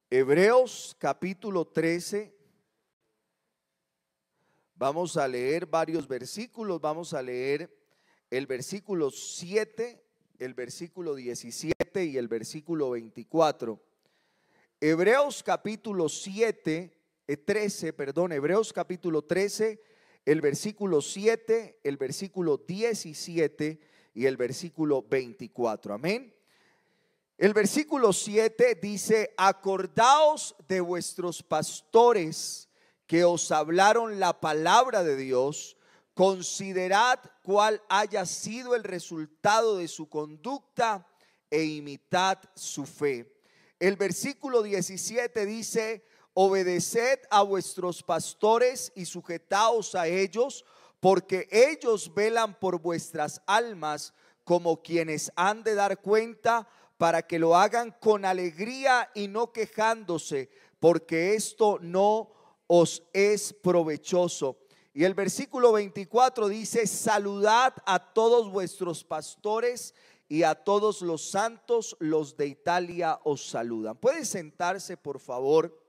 Hebreos capítulo 13, vamos a leer varios versículos, vamos a leer el versículo 7, el versículo 17 y el versículo 24. Hebreos capítulo 13, Hebreos capítulo 13, el versículo 7, el versículo 17 y el versículo 24. Amén. El versículo 7 dice: acordaos de vuestros pastores que os hablaron la palabra de Dios, considerad cuál haya sido el resultado de su conducta e imitad su fe. El versículo 17 dice: obedeced a vuestros pastores y sujetaos a ellos, porque ellos velan por vuestras almas como quienes han de dar cuenta, para que lo hagan con alegría y no quejándose, porque esto no os es provechoso. Y el versículo 24 dice: saludad a todos vuestros pastores y a todos los santos, los de Italia os saludan. ¿Puede sentarse, por favor?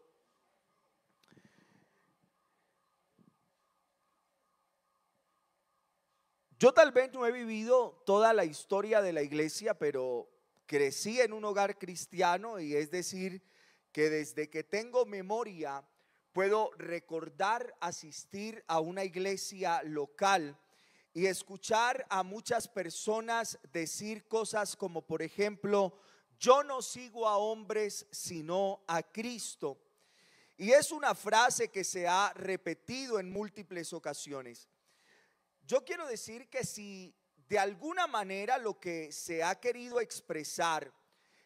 Yo tal vez no he vivido toda la historia de la iglesia, pero crecí en un hogar cristiano, y es decir, que desde que tengo memoria puedo recordar asistir a una iglesia local y escuchar a muchas personas decir cosas como, por ejemplo: yo no sigo a hombres sino a Cristo. Y es una frase que se ha repetido en múltiples ocasiones. Yo quiero decir que si de alguna manera lo que se ha querido expresar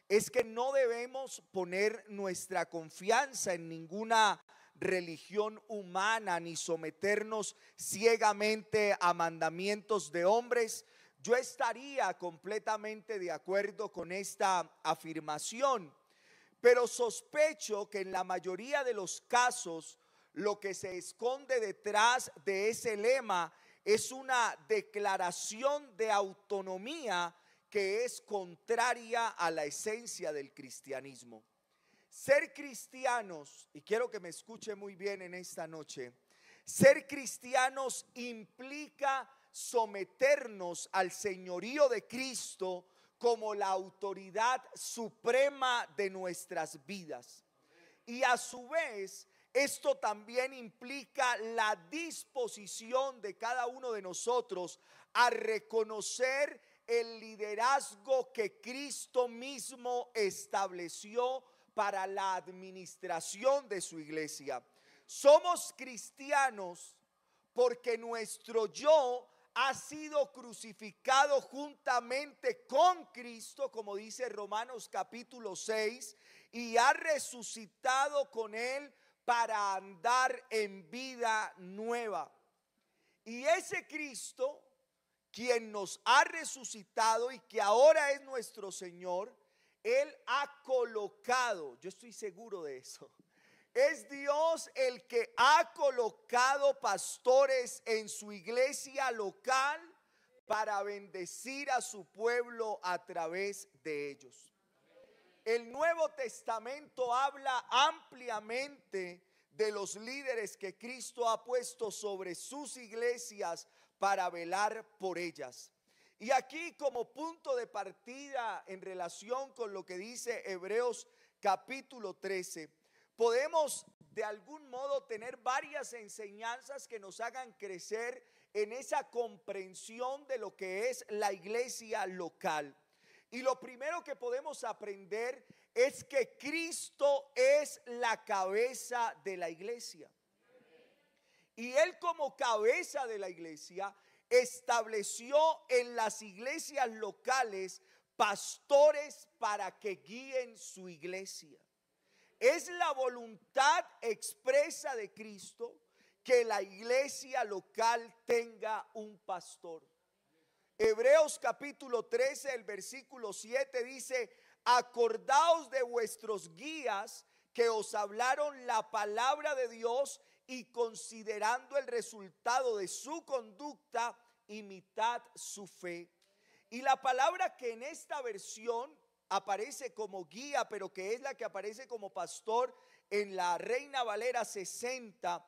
es que no debemos poner nuestra confianza en ninguna religión humana ni someternos ciegamente a mandamientos de hombres, yo estaría completamente de acuerdo con esta afirmación. Pero sospecho que en la mayoría de los casos lo que se esconde detrás de ese lema es una declaración de autonomía que es contraria a la esencia del cristianismo. Ser cristianos, y quiero que me escuche muy bien en esta noche, ser cristianos implica someternos al señorío de Cristo como la autoridad suprema de nuestras vidas. Y a su vez, esto también implica la disposición de cada uno de nosotros a reconocer el liderazgo que Cristo mismo estableció para la administración de su iglesia. Somos cristianos porque nuestro yo ha sido crucificado juntamente con Cristo, como dice Romanos capítulo 6, y ha resucitado con Él para andar en vida nueva. Y ese Cristo, quien nos ha resucitado y que ahora es nuestro Señor, Él ha colocado, yo estoy seguro de eso, es Dios el que ha colocado pastores en su iglesia local para bendecir a su pueblo a través de ellos. El Nuevo Testamento habla ampliamente de los líderes que Cristo ha puesto sobre sus iglesias para velar por ellas. Y aquí, como punto de partida en relación con lo que dice Hebreos capítulo 13, podemos de algún modo tener varias enseñanzas que nos hagan crecer en esa comprensión de lo que es la iglesia local. Y lo primero que podemos aprender es que Cristo es la cabeza de la iglesia. Y Él, como cabeza de la iglesia, estableció en las iglesias locales pastores para que guíen su iglesia. Es la voluntad expresa de Cristo que la iglesia local tenga un pastor. Hebreos capítulo 13, el versículo 7 dice: acordaos de vuestros guías que os hablaron la palabra de Dios, y considerando el resultado de su conducta, imitad su fe. Y la palabra que en esta versión aparece como guía, pero que es la que aparece como pastor en la Reina Valera 60,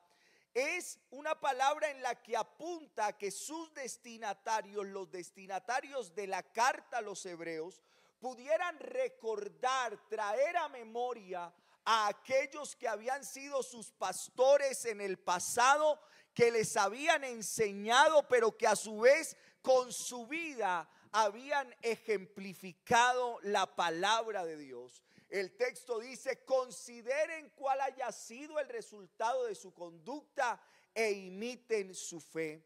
es una palabra en la que apunta a que sus destinatarios, los destinatarios de la carta a los hebreos, pudieran recordar, traer a memoria a aquellos que habían sido sus pastores en el pasado, que les habían enseñado, pero que a su vez con su vida habían ejemplificado la palabra de Dios. El texto dice: consideren cuál haya sido el resultado de su conducta e imiten su fe.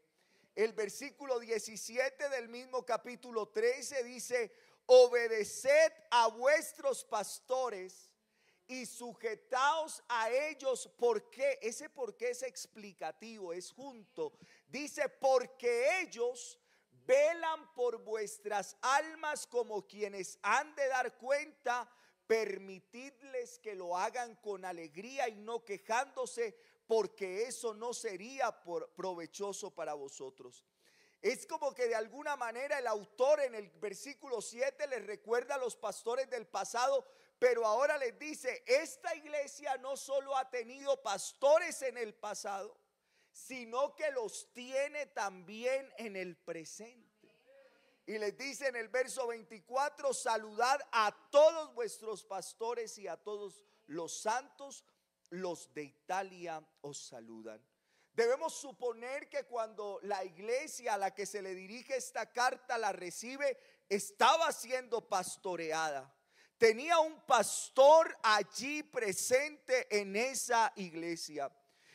El versículo 17 del mismo capítulo 13 dice: obedeced a vuestros pastores y sujetaos a ellos. ¿Por qué? Ese por qué es explicativo, es junto. Dice: porque ellos velan por vuestras almas como quienes han de dar cuenta. Permitidles que lo hagan con alegría y no quejándose, porque eso no sería provechoso para vosotros. Es como que de alguna manera el autor en el versículo 7 les recuerda a los pastores del pasado, pero ahora les dice: esta iglesia no solo ha tenido pastores en el pasado, sino que los tiene también en el presente. Y les dice en el verso 24: saludad a todos vuestros pastores y a todos los santos, los de Italia os saludan. Debemos suponer que cuando la iglesia a la que se le dirige esta carta la recibe, estaba siendo pastoreada. Tenía un pastor allí presente en esa iglesia.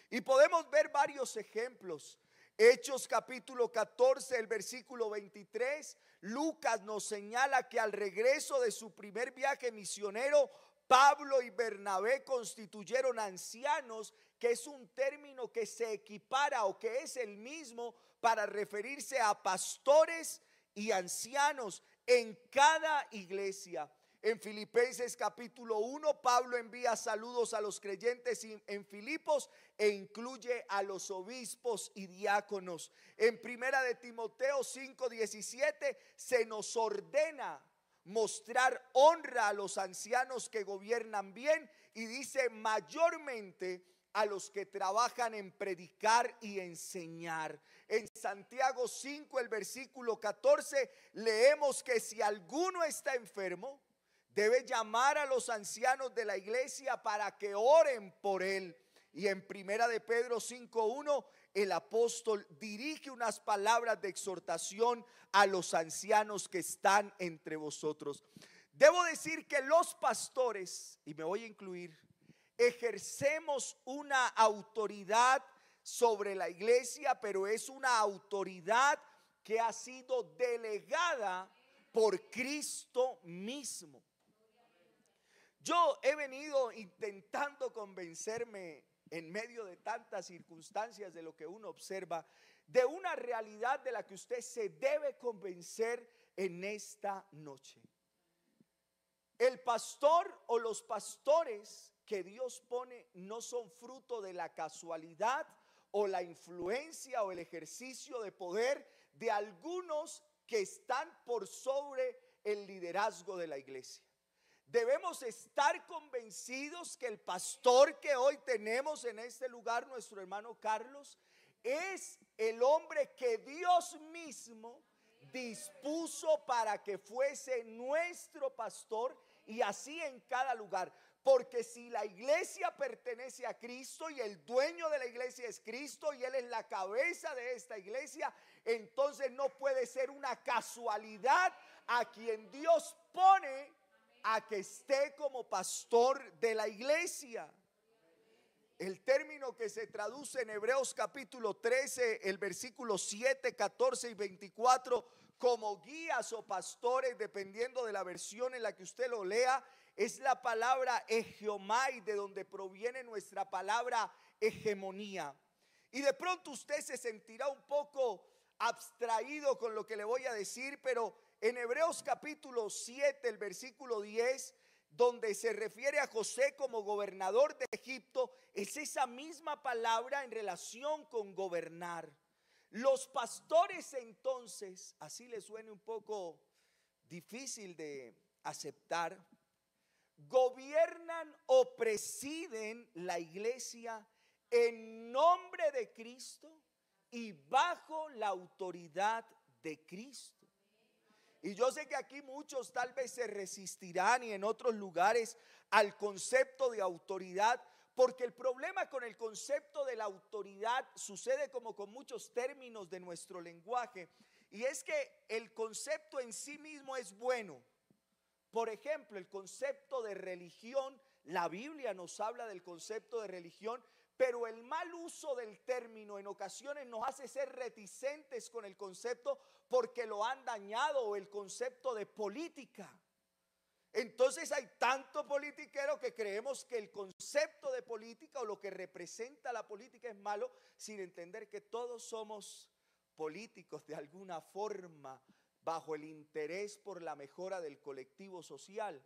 Y podemos ver varios ejemplos. Hechos capítulo 14, el versículo 23, Lucas nos señala que al regreso de su primer viaje misionero, Pablo y Bernabé constituyeron ancianos, que es un término que se equipara o que es el mismo para referirse a pastores y ancianos en cada iglesia. En Filipenses capítulo 1, Pablo envía saludos a los creyentes en Filipos e incluye a los obispos y diáconos. En primera de Timoteo 5:17 se nos ordena mostrar honra a los ancianos que gobiernan bien, y dice: mayormente a los que trabajan en predicar y enseñar. En Santiago 5, el versículo 14, leemos que si alguno está enfermo, debe llamar a los ancianos de la iglesia para que oren por él. Y en primera de Pedro 5:1, el apóstol dirige unas palabras de exhortación a los ancianos que están entre vosotros. Debo decir que los pastores, y me voy a incluir, ejercemos una autoridad sobre la iglesia, pero es una autoridad que ha sido delegada por Cristo mismo. Yo he venido intentando convencerme en medio de tantas circunstancias de lo que uno observa, de una realidad de la que usted se debe convencer en esta noche. El pastor o los pastores que Dios pone no son fruto de la casualidad o la influencia o el ejercicio de poder de algunos que están por sobre el liderazgo de la iglesia. Debemos estar convencidos que el pastor que hoy tenemos en este lugar, nuestro hermano Carlos, es el hombre que Dios mismo dispuso para que fuese nuestro pastor, y así en cada lugar. Porque si la iglesia pertenece a Cristo y el dueño de la iglesia es Cristo y Él es la cabeza de esta iglesia, entonces no puede ser una casualidad a quien Dios pone a que esté como pastor de la iglesia. El término que se traduce en Hebreos capítulo 13, el versículo 7, 14 y 24, como guías o pastores, dependiendo de la versión en la que usted lo lea, es la palabra hegeomai, de donde proviene nuestra palabra hegemonía. Y de pronto usted se sentirá un poco abstraído con lo que le voy a decir, pero en Hebreos capítulo 7, el versículo 10, donde se refiere a José como gobernador de Egipto, es esa misma palabra en relación con gobernar. Los pastores entonces, así les suene un poco difícil de aceptar, gobiernan o presiden la iglesia en nombre de Cristo y bajo la autoridad de Cristo. Y yo sé que aquí muchos tal vez se resistirán y en otros lugares al concepto de autoridad, porque el problema con el concepto de la autoridad sucede como con muchos términos de nuestro lenguaje, y es que el concepto en sí mismo es bueno. Por ejemplo, el concepto de religión, la Biblia nos habla del concepto de religión, pero el mal uso del término en ocasiones nos hace ser reticentes con el concepto porque lo han dañado, o el concepto de política. Entonces hay tanto politiquero que creemos que el concepto de política o lo que representa la política es malo, sin entender que todos somos políticos de alguna forma bajo el interés por la mejora del colectivo social.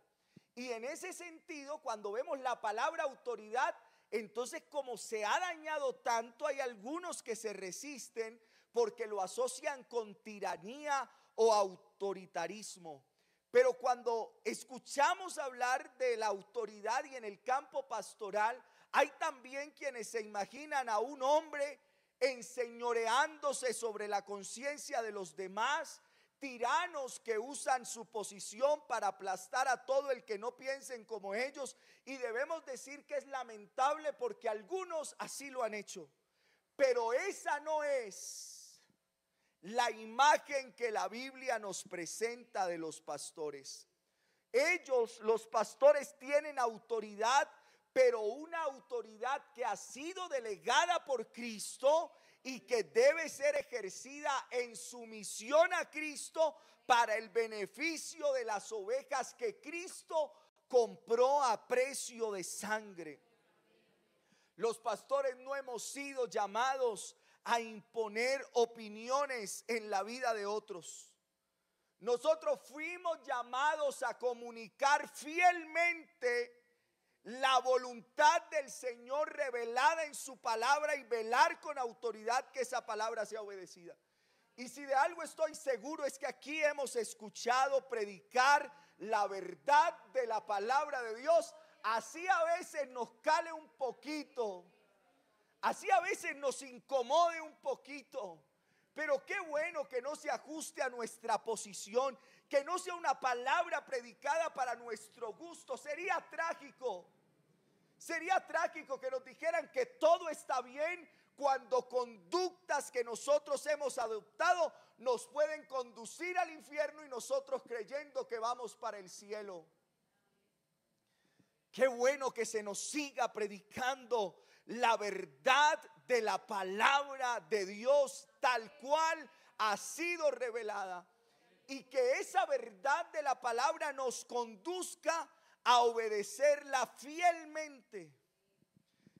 Y en ese sentido, cuando vemos la palabra autoridad, entonces como se ha dañado tanto, hay algunos que se resisten porque lo asocian con tiranía o autoritarismo. Pero cuando escuchamos hablar de la autoridad y en el campo pastoral, hay también quienes se imaginan a un hombre enseñoreándose sobre la conciencia de los demás, tiranos que usan su posición para aplastar a todo el que no piensen como ellos, y debemos decir que es lamentable porque algunos así lo han hecho. Pero esa no es la imagen que la Biblia nos presenta de los pastores. Ellos, los pastores, tienen autoridad, pero una autoridad que ha sido delegada por Cristo y que debe ser ejercida en sumisión a Cristo para el beneficio de las ovejas que Cristo compró a precio de sangre. Los pastores no hemos sido llamados a imponer opiniones en la vida de otros. Nosotros fuimos llamados a comunicar fielmente la voluntad del Señor revelada en su palabra y velar con autoridad que esa palabra sea obedecida. Y si de algo estoy seguro es que aquí hemos escuchado predicar la verdad de la palabra de Dios. Así a veces nos cale un poquito, así a veces nos incomode un poquito, pero qué bueno que no se ajuste a nuestra posición, que no sea una palabra predicada para nuestro gusto. Sería trágico que nos dijeran que todo está bien cuando conductas que nosotros hemos adoptado nos pueden conducir al infierno y nosotros creyendo que vamos para el cielo. Qué bueno que se nos siga predicando la verdad de la palabra de Dios tal cual ha sido revelada, y que esa verdad de la palabra nos conduzca a obedecerla fielmente.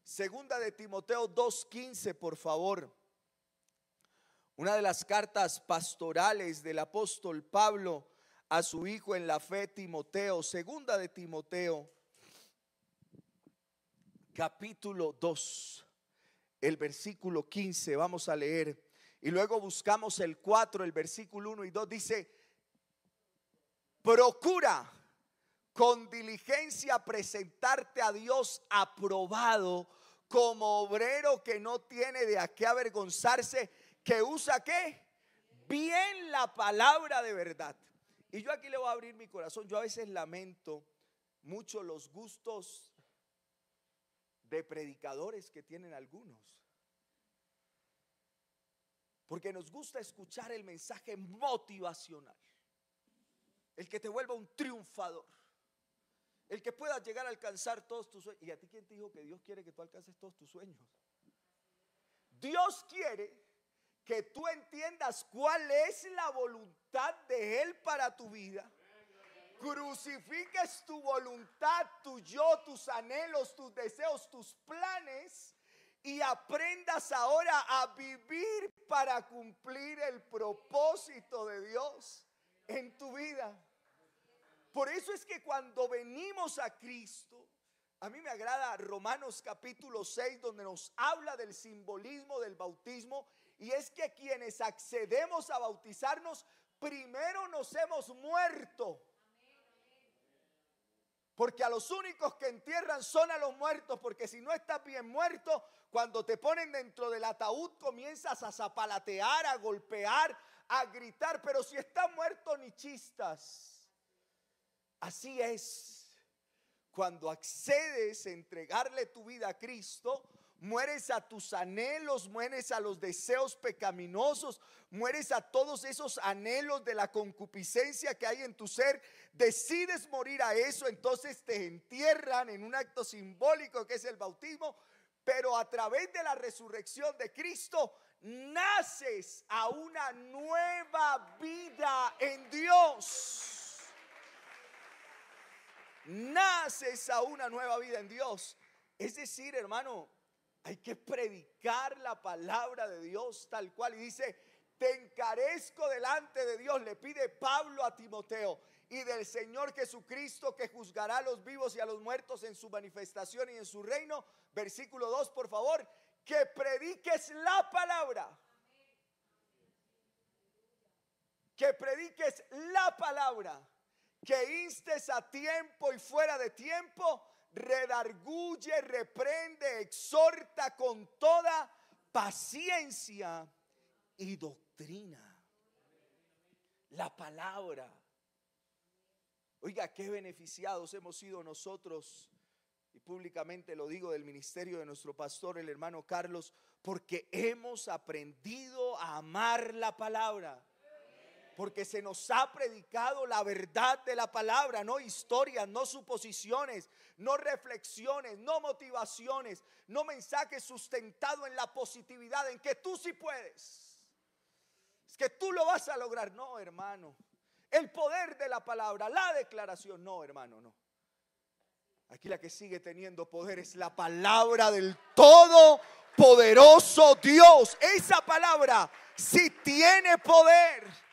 Segunda de Timoteo 2:15, por favor. Una de las cartas pastorales del apóstol Pablo a su hijo en la fe Timoteo. Segunda de Timoteo, capítulo 2, el versículo 15, vamos a leer. Y luego buscamos el 4, el versículo 1 y 2, dice: procura con diligencia presentarte a Dios aprobado, como obrero que no tiene de a qué avergonzarse, que usa ¿qué? Bien la palabra de verdad. Y yo aquí le voy a abrir mi corazón. Yo a veces lamento mucho los gustos de predicadores que tienen algunos, porque nos gusta escuchar el mensaje motivacional, el que te vuelva un triunfador, el que pueda llegar a alcanzar todos tus sueños. ¿Y a ti quién te dijo que Dios quiere que tú alcances todos tus sueños? Dios quiere que tú entiendas cuál es la voluntad de Él para tu vida, crucifiques tu voluntad, tu yo, tus anhelos, tus deseos, tus planes, y aprendas ahora a vivir para cumplir el propósito de Dios en tu vida. Por eso es que cuando venimos a Cristo, a mí me agrada Romanos capítulo 6, donde nos habla del simbolismo del bautismo, y es que quienes accedemos a bautizarnos, primero nos hemos muerto. Porque a los únicos que entierran son a los muertos, porque si no estás bien muerto, cuando te ponen dentro del ataúd comienzas a zapalatear, a golpear, a gritar, pero si estás muerto ni chistas. Así es, cuando accedes a entregarle tu vida a Cristo, mueres a tus anhelos, mueres a los deseos pecaminosos, mueres a todos esos anhelos de la concupiscencia que hay en tu ser. Decides morir a eso, entonces te entierran en un acto simbólico que es el bautismo, pero a través de la resurrección de Cristo naces a una nueva vida en Dios. Naces a una nueva vida en Dios. Es decir, hermano, hay que predicar la palabra de Dios tal cual. Y dice, te encarezco delante de Dios, le pide Pablo a Timoteo, y del Señor Jesucristo, que juzgará a los vivos y a los muertos en su manifestación y en su reino. Versículo 2, por favor, que prediques la palabra. Que prediques la palabra, que instes a tiempo y fuera de tiempo, redarguye, reprende, exhorta con toda paciencia y doctrina. La palabra. Oiga, qué beneficiados hemos sido nosotros, y públicamente lo digo, del ministerio de nuestro pastor, el hermano Carlos, porque hemos aprendido a amar la palabra. Porque se nos ha predicado la verdad de la palabra, no historias, no suposiciones, no reflexiones, no motivaciones, no mensajes sustentados en la positividad, en que tú sí puedes, es que tú lo vas a lograr. No, hermano, el poder de la palabra, la declaración, no, hermano, no. Aquí la que sigue teniendo poder es la palabra del todopoderoso Dios. Esa palabra sí tiene poder.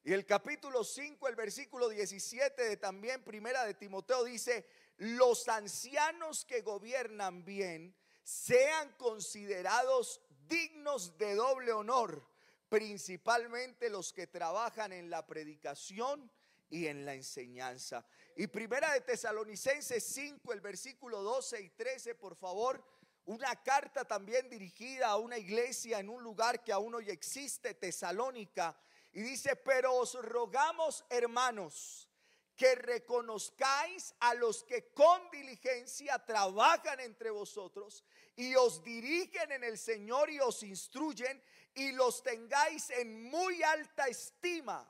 Y el capítulo 5, el versículo 17 de también primera de Timoteo dice, los ancianos que gobiernan bien sean considerados dignos de doble honor, principalmente los que trabajan en la predicación y en la enseñanza. Y primera de Tesalonicenses 5, el versículo 12 y 13, por favor. Una carta también dirigida a una iglesia en un lugar que aún hoy existe, Tesalónica. Y dice, pero os rogamos, hermanos, que reconozcáis a los que con diligencia trabajan entre vosotros y os dirigen en el Señor y os instruyen, y los tengáis en muy alta estima,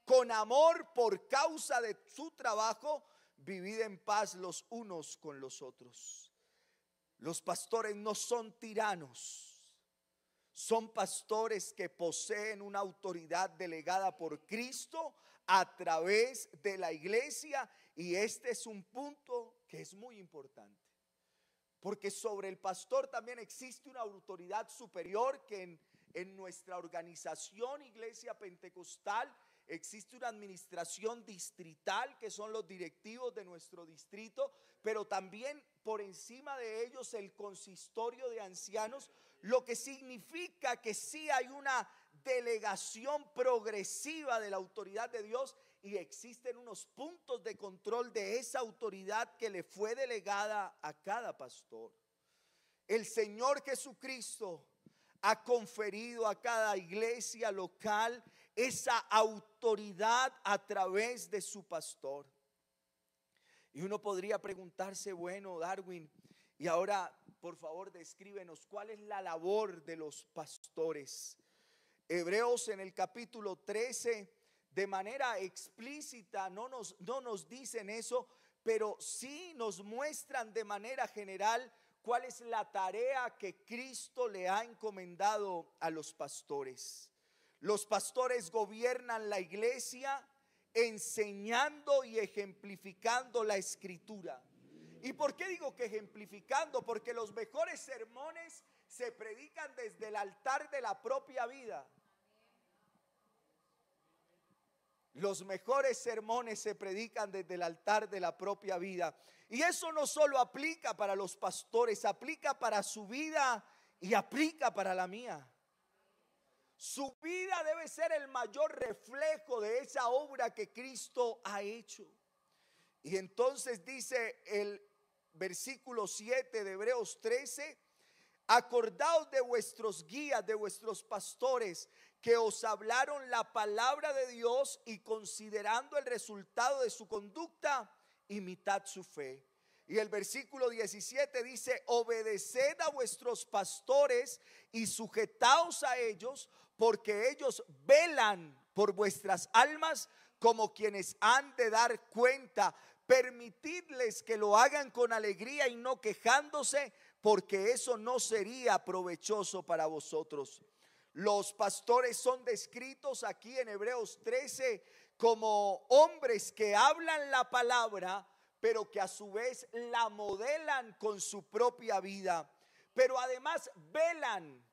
con amor por causa de su trabajo. Vivid en paz los unos con los otros. Los pastores no son tiranos. Son pastores que poseen una autoridad delegada por Cristo a través de la iglesia. Y este es un punto que es muy importante, porque sobre el pastor también existe una autoridad superior, que en nuestra organización Iglesia Pentecostal existe una administración distrital, que son los directivos de nuestro distrito, pero también por encima de ellos el consistorio de ancianos, lo que significa que sí hay una delegación progresiva de la autoridad de Dios, y existen unos puntos de control de esa autoridad que le fue delegada a cada pastor. El Señor Jesucristo ha conferido a cada iglesia local esa autoridad a través de su pastor. Y uno podría preguntarse, bueno, Darwin, y ahora por favor descríbenos cuál es la labor de los pastores. Hebreos en el capítulo 13 de manera explícita no nos dicen eso, pero sí nos muestran de manera general cuál es la tarea que Cristo le ha encomendado a los pastores. Los pastores gobiernan la iglesia enseñando y ejemplificando la escritura. ¿Y por qué digo que ejemplificando? Porque los mejores sermones se predican desde el altar de la propia vida. Los mejores sermones se predican desde el altar de la propia vida. Y eso no solo aplica para los pastores, aplica para su vida y aplica para la mía. Su vida debe ser el mayor reflejo de esa obra que Cristo ha hecho. Y entonces dice el versículo 7 de Hebreos 13: acordaos de vuestros guías, de vuestros pastores, que os hablaron la palabra de Dios, y considerando el resultado de su conducta, imitad su fe. Y el versículo 17 dice: obedeced a vuestros pastores y sujetaos a ellos, porque ellos velan por vuestras almas como quienes han de dar cuenta. Permitidles que lo hagan con alegría y no quejándose, porque eso no sería provechoso para vosotros. Los pastores son descritos aquí en Hebreos 13 como hombres que hablan la palabra, pero que a su vez la modelan con su propia vida. Pero además velan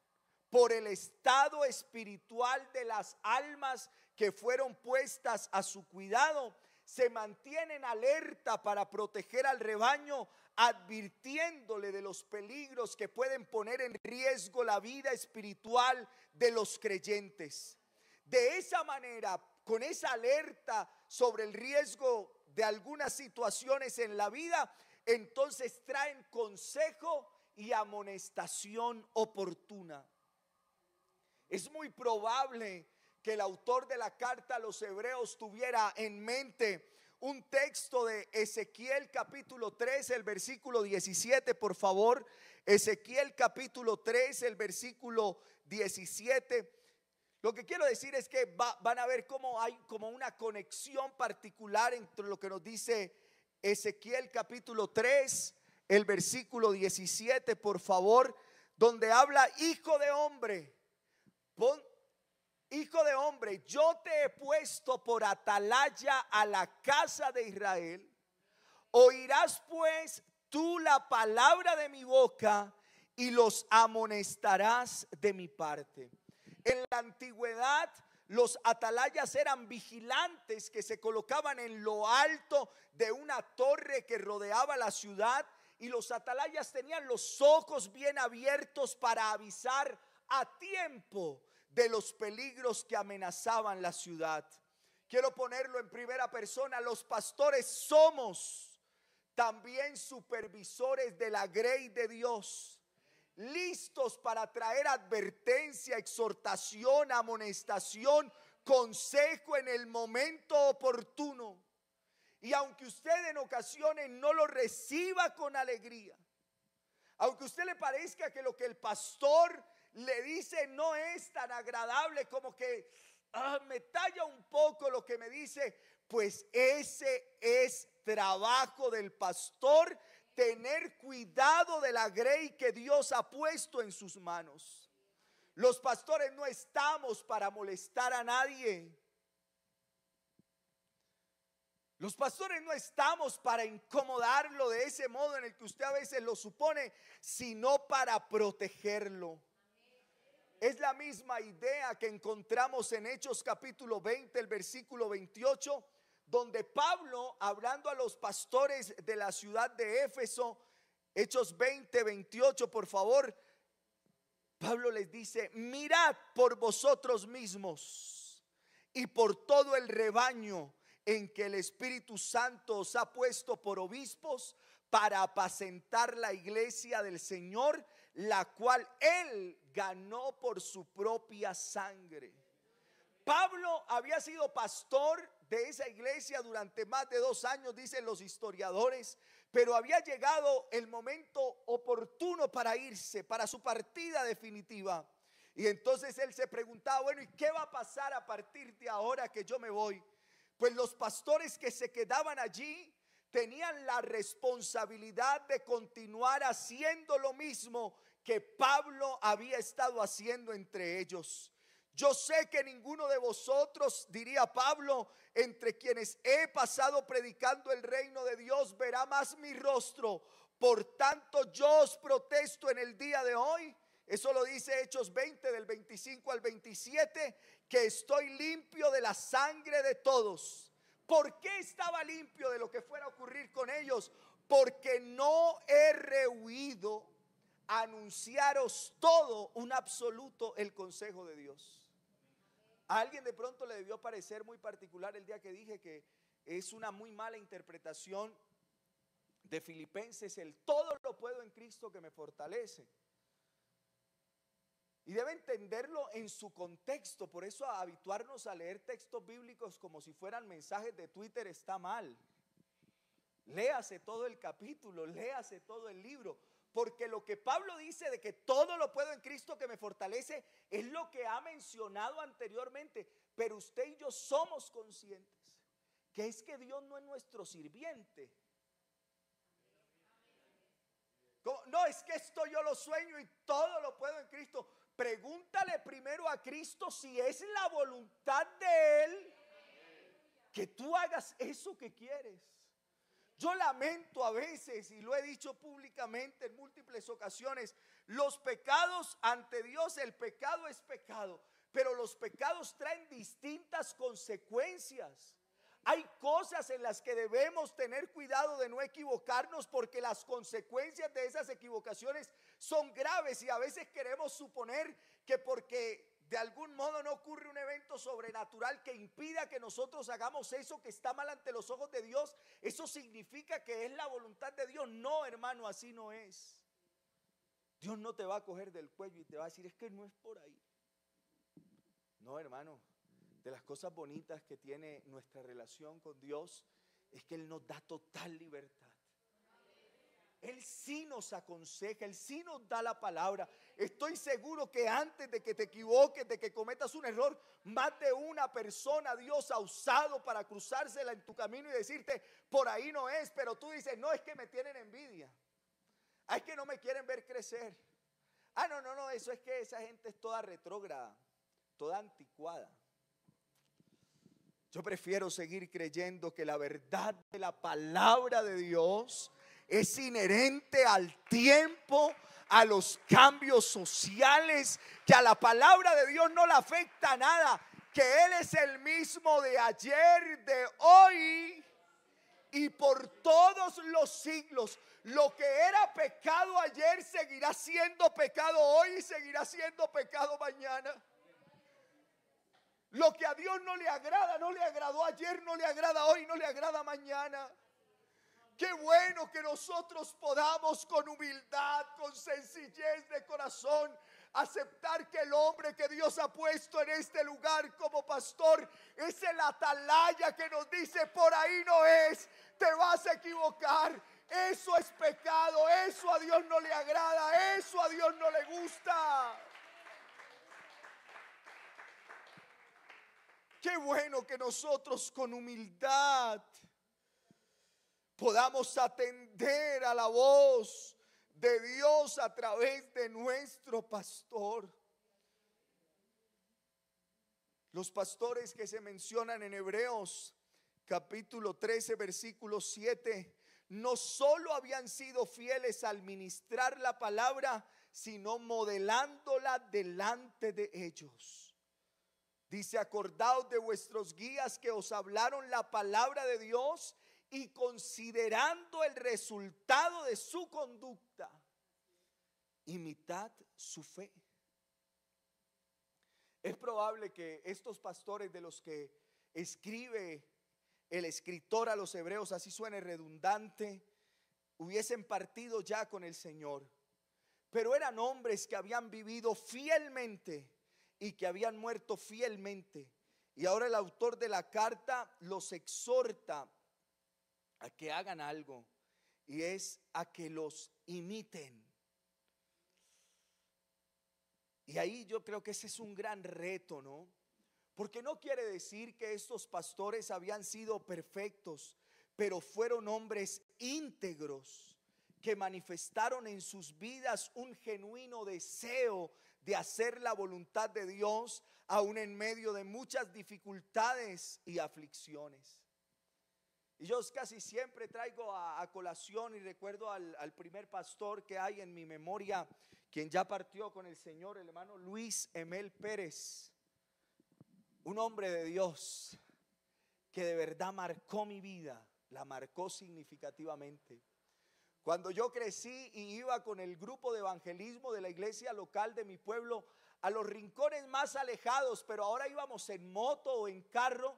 por el estado espiritual de las almas que fueron puestas a su cuidado. Se mantienen alerta para proteger al rebaño, advirtiéndole de los peligros que pueden poner en riesgo la vida espiritual de los creyentes. De esa manera, con esa alerta sobre el riesgo de algunas situaciones en la vida, entonces traen consejo y amonestación oportuna. Es muy probable que el autor de la carta a los Hebreos tuviera en mente un texto de Ezequiel capítulo 3, el versículo 17, por favor. Ezequiel capítulo 3, el versículo 17. Lo que quiero decir es que van a ver cómo hay como una conexión particular entre lo que nos dice Ezequiel capítulo 3, el versículo 17, por favor, donde habla: hijo de hombre, hijo de hombre, yo te he puesto por atalaya a la casa de Israel. Oirás pues tú la palabra de mi boca y los amonestarás de mi parte. En la antigüedad, los atalayas eran vigilantes que se colocaban en lo alto de una torre que rodeaba la ciudad, y los atalayas tenían los ojos bien abiertos para avisar a tiempo de los peligros que amenazaban la ciudad. Quiero ponerlo en primera persona: los pastores somos también supervisores de la grey de Dios, listos para traer advertencia, exhortación, amonestación, consejo en el momento oportuno. Y aunque usted en ocasiones no lo reciba con alegría, aunque a usted le parezca que lo que el pastor le dice no es tan agradable, como que me talla un poco lo que me dice, pues ese es trabajo del pastor, tener cuidado de la grey que Dios ha puesto en sus manos. Los pastores no estamos para molestar a nadie. Los pastores no estamos para incomodarlo de ese modo en el que usted a veces lo supone, sino para protegerlo. Es la misma idea que encontramos en Hechos capítulo 20, el versículo 28, donde Pablo, hablando a los pastores de la ciudad de Éfeso, Hechos 20, 28, por favor, Pablo les dice: mirad por vosotros mismos y por todo el rebaño en que el Espíritu Santo os ha puesto por obispos, para apacentar la iglesia del Señor, la cual Él ganó por su propia sangre. Pablo había sido pastor de esa iglesia durante más de 2 años, dicen los historiadores, pero había llegado el momento oportuno para irse, para su partida definitiva. Y entonces él se preguntaba: bueno, ¿y qué va a pasar a partir de ahora que yo me voy? Pues los pastores que se quedaban allí tenían la responsabilidad de continuar haciendo lo mismo que Pablo había estado haciendo entre ellos. Yo sé que ninguno de vosotros, diría Pablo, entre quienes he pasado predicando el reino de Dios, verá más mi rostro. Por tanto, yo os protesto en el día de hoy, eso lo dice Hechos 20 del 25 al 27, que estoy limpio de la sangre de todos. ¿Por qué estaba limpio de lo que fuera a ocurrir con ellos? Porque no he rehuido anunciaros todo, un absoluto, el consejo de Dios. A alguien de pronto le debió parecer muy particular el día que dije que es una muy mala interpretación de Filipenses, el todo lo puedo en Cristo que me fortalece. Y debe entenderlo en su contexto. Por eso habituarnos a leer textos bíblicos como si fueran mensajes de Twitter está mal. Léase todo el capítulo, léase todo el libro. Porque lo que Pablo dice de que todo lo puedo en Cristo que me fortalece es lo que ha mencionado anteriormente. Pero usted y yo somos conscientes que es que Dios no es nuestro sirviente. No, es que esto yo lo sueño y todo lo puedo en Cristo. Pregúntale primero a Cristo si es la voluntad de Él que tú hagas eso que quieres. Yo lamento a veces, y lo he dicho públicamente en múltiples ocasiones, los pecados ante Dios, el pecado es pecado, pero los pecados traen distintas consecuencias. Hay cosas en las que debemos tener cuidado de no equivocarnos porque las consecuencias de esas equivocaciones son graves y a veces queremos suponer que porque de algún modo no ocurre un evento sobrenatural que impida que nosotros hagamos eso que está mal ante los ojos de Dios, eso significa que es la voluntad de Dios. No, hermano, así no es. Dios no te va a coger del cuello y te va a decir, es que no es por ahí. No, hermano. De las cosas bonitas que tiene nuestra relación con Dios es que Él nos da total libertad. Él sí nos aconseja, Él sí nos da la palabra. Estoy seguro que antes de que te equivoques, de que cometas un error, más de una persona Dios ha usado para cruzársela en tu camino y decirte, por ahí no es, pero tú dices, no, es que me tienen envidia. Es que no me quieren ver crecer. No, eso es que esa gente es toda retrógrada, toda anticuada. Yo prefiero seguir creyendo que la verdad de la palabra de Dios es inherente al tiempo, a los cambios sociales, que a la palabra de Dios no le afecta nada, que Él es el mismo de ayer, de hoy y por todos los siglos. Lo que era pecado ayer seguirá siendo pecado hoy y seguirá siendo pecado mañana. Lo que a Dios no le agrada, no le agradó ayer, no le agrada hoy, no le agrada mañana. Qué bueno que nosotros podamos con humildad, con sencillez de corazón, aceptar que el hombre que Dios ha puesto en este lugar como pastor es el atalaya que nos dice, por ahí no es, te vas a equivocar. Eso es pecado, eso a Dios no le agrada, eso a Dios no le gusta. Qué bueno que nosotros con humildad podamos atender a la voz de Dios a través de nuestro pastor. Los pastores que se mencionan en Hebreos capítulo 13 versículo 7 no solo habían sido fieles al ministrar la palabra, sino modelándola delante de ellos. Dice, acordaos de vuestros guías que os hablaron la palabra de Dios y considerando el resultado de su conducta, imitad su fe. Es probable que estos pastores de los que escribe el escritor a los hebreos, así suene redundante, hubiesen partido ya con el Señor. Pero eran hombres que habían vivido fielmente y que habían muerto fielmente. Y ahora el autor de la carta los exhorta a que hagan algo, y es a que los imiten. Y ahí yo creo que ese es un gran reto, ¿no? Porque no quiere decir que estos pastores habían sido perfectos, pero fueron hombres íntegros que manifestaron en sus vidas un genuino deseo de hacer la voluntad de Dios, aún en medio de muchas dificultades y aflicciones. Y yo casi siempre traigo a colación y recuerdo al primer pastor que hay en mi memoria, quien ya partió con el Señor, el hermano Luis Emel Pérez, un hombre de Dios que de verdad marcó mi vida, la marcó significativamente. Cuando yo crecí y iba con el grupo de evangelismo de la iglesia local de mi pueblo a los rincones más alejados, pero ahora íbamos en moto o en carro,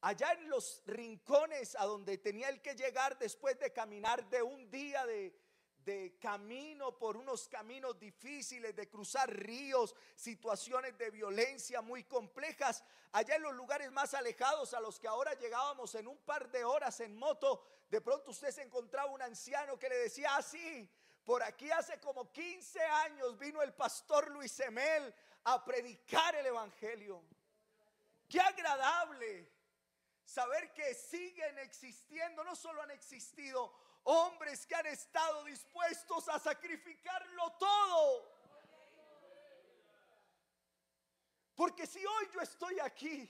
allá en los rincones a donde tenía él que llegar después de caminar de un día de camino por unos caminos difíciles, de cruzar ríos, situaciones de violencia muy complejas, allá en los lugares más alejados a los que ahora llegábamos en un par de horas en moto, de pronto usted se encontraba un anciano que le decía así: por aquí hace como 15 años vino el pastor Luis Emel a predicar el evangelio. Qué agradable saber que siguen existiendo, no solo han existido hombres que han estado dispuestos a sacrificarlo todo. Porque si hoy yo estoy aquí,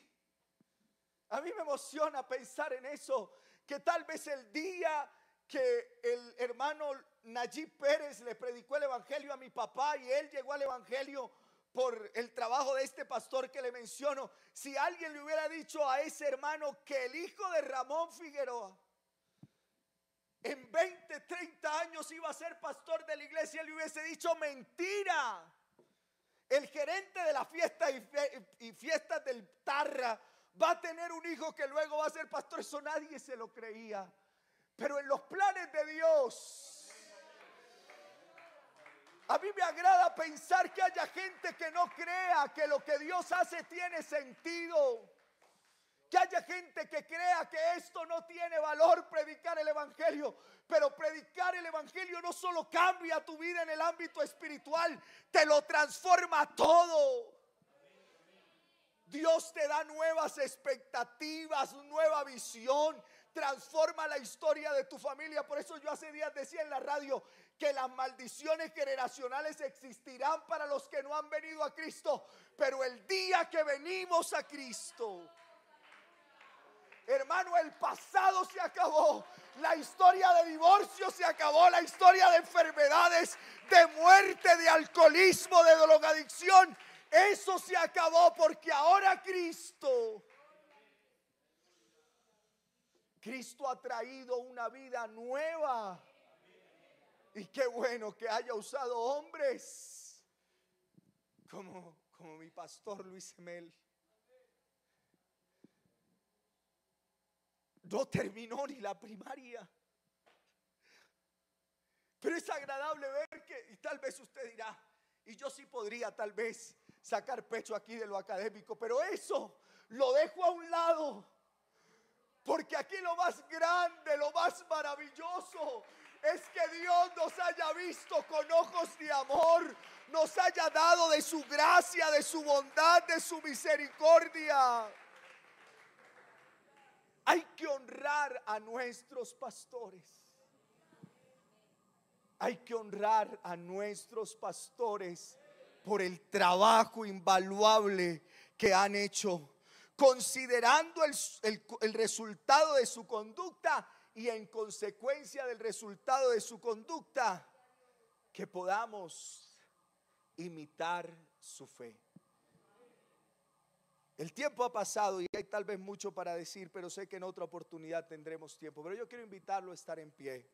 a mí me emociona pensar en eso, que tal vez el día que el hermano Nayib Pérez le predicó el evangelio a mi papá y él llegó al evangelio por el trabajo de este pastor que le menciono, si alguien le hubiera dicho a ese hermano que el hijo de Ramón Figueroa en 20, 30 años iba a ser pastor de la iglesia, él le hubiese dicho: mentira. El gerente de la fiesta y fiestas del Tarra va a tener un hijo que luego va a ser pastor. Eso nadie se lo creía. Pero en los planes de Dios, a mí me agrada pensar que haya gente que no crea que lo que Dios hace tiene sentido. Que haya gente que crea que esto no tiene valor, predicar el evangelio. Pero predicar el evangelio no solo cambia tu vida en el ámbito espiritual, te lo transforma todo. Dios te da nuevas expectativas, nueva visión, transforma la historia de tu familia. Por eso yo hace días decía en la radio que las maldiciones generacionales existirán para los que no han venido a Cristo, pero el día que venimos a Cristo, hermano, el pasado se acabó. La historia de divorcio se acabó. La historia de enfermedades, de muerte, de alcoholismo, de drogadicción, eso se acabó, porque ahora Cristo ha traído una vida nueva. Y qué bueno que haya usado hombres como mi pastor Luis Emel. No terminó ni la primaria, pero es agradable ver que, y tal vez usted dirá, y yo sí podría tal vez sacar pecho aquí de lo académico, pero eso lo dejo a un lado, porque aquí lo más grande, lo más maravilloso es que Dios nos haya visto con ojos de amor, nos haya dado de su gracia, de su bondad, de su misericordia. Hay que honrar a nuestros pastores. Hay que honrar a nuestros pastores por el trabajo invaluable que han hecho, considerando el resultado de su conducta y en consecuencia del resultado de su conducta, que podamos imitar su fe. El tiempo ha pasado y hay tal vez mucho para decir, pero sé que en otra oportunidad tendremos tiempo. Pero yo quiero invitarlo a estar en pie.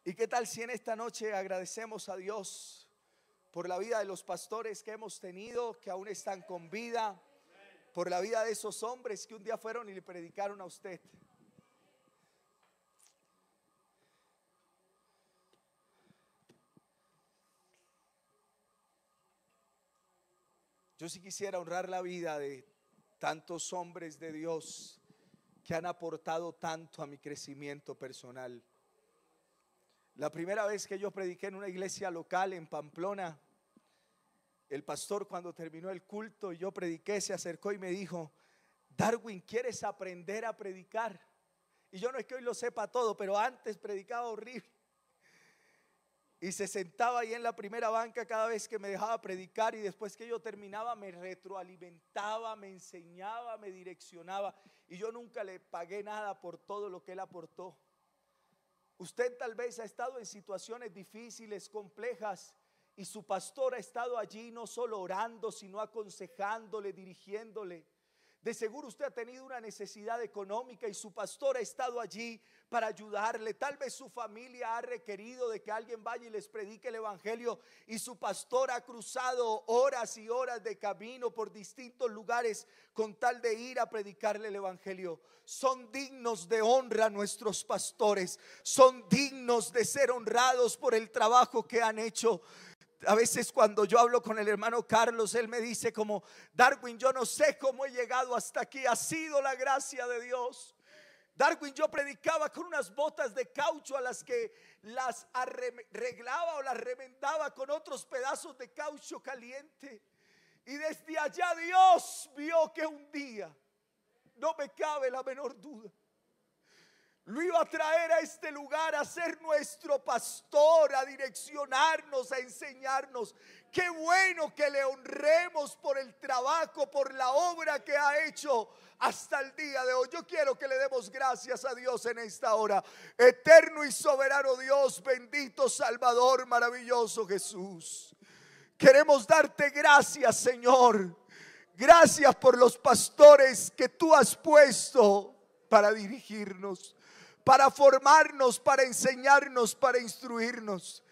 ¿Y qué tal si en esta noche agradecemos a Dios por la vida de los pastores que hemos tenido, que aún están con vida, por la vida de esos hombres que un día fueron y le predicaron a usted? Yo sí quisiera honrar la vida de tantos hombres de Dios que han aportado tanto a mi crecimiento personal. La primera vez que yo prediqué en una iglesia local en Pamplona, el pastor, cuando terminó el culto y yo prediqué, se acercó y me dijo: Darwin, ¿quieres aprender a predicar? Y yo no es que hoy lo sepa todo, pero antes predicaba horrible. Y se sentaba ahí en la primera banca cada vez que me dejaba predicar, y después que yo terminaba me retroalimentaba, me enseñaba, me direccionaba, y yo nunca le pagué nada por todo lo que él aportó. Usted tal vez ha estado en situaciones difíciles, complejas, y su pastor ha estado allí no solo orando, sino aconsejándole, dirigiéndole. De seguro usted ha tenido una necesidad económica y su pastor ha estado allí para ayudarle. Tal vez su familia ha requerido de que alguien vaya y les predique el evangelio y su pastor ha cruzado horas y horas de camino por distintos lugares con tal de ir a predicarle el evangelio. Son dignos de honra nuestros pastores, son dignos de ser honrados por el trabajo que han hecho. A veces cuando yo hablo con el hermano Carlos, él me dice como: Darwin, yo no sé cómo he llegado hasta aquí, ha sido la gracia de Dios. Darwin, yo predicaba con unas botas de caucho a las que las arreglaba o las remendaba con otros pedazos de caucho caliente. Y desde allá Dios vio que un día, no me cabe la menor duda, lo iba a traer a este lugar a ser nuestro pastor, a direccionarnos, a enseñarnos. Qué bueno que le honremos por el trabajo, por la obra que ha hecho hasta el día de hoy. Yo quiero que le demos gracias a Dios en esta hora. Eterno y soberano Dios, bendito Salvador, maravilloso Jesús. Queremos darte gracias, Señor. Gracias por los pastores que tú has puesto para dirigirnos, para formarnos, para enseñarnos, para instruirnos.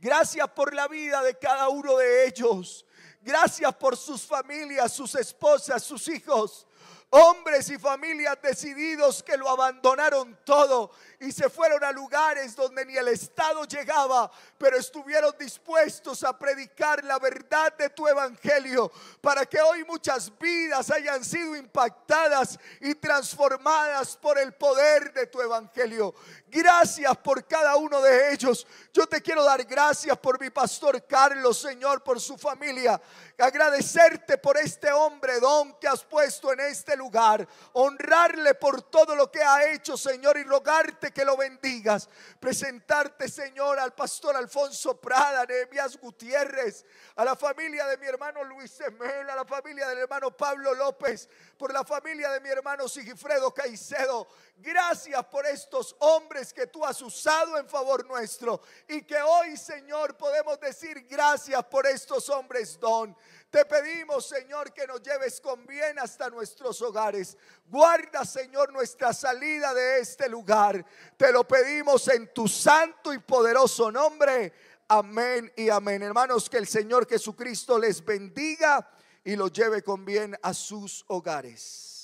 Gracias por la vida de cada uno de ellos. Gracias por sus familias, sus esposas, sus hijos. Hombres y familias decididos que lo abandonaron todo y se fueron a lugares donde ni el Estado llegaba, pero estuvieron dispuestos a predicar la verdad de tu evangelio, para que hoy muchas vidas hayan sido impactadas y transformadas por el poder de tu evangelio. Gracias por cada uno de ellos. Yo te quiero dar gracias por mi pastor Carlos, Señor, por su familia. Agradecerte por este hombre don que has puesto en este lugar. Honrarle por todo lo que ha hecho, Señor, y rogarte que lo bendigas. Presentarte, Señor, al pastor Alfonso Prada, Nehemías Gutiérrez, a la familia de mi hermano Luis Emel, a la familia del hermano Pablo López, por la familia de mi hermano Sigifredo Caicedo. Gracias por estos hombres que tú has usado en favor nuestro y que hoy, Señor, podemos decir gracias por estos hombres don. Te pedimos, Señor, que nos lleves con bien hasta nuestros hogares. Guarda, Señor, nuestra salida de este lugar. Te lo pedimos en tu santo y poderoso nombre. Amén y amén. Hermanos, que el Señor Jesucristo les bendiga y los lleve con bien a sus hogares.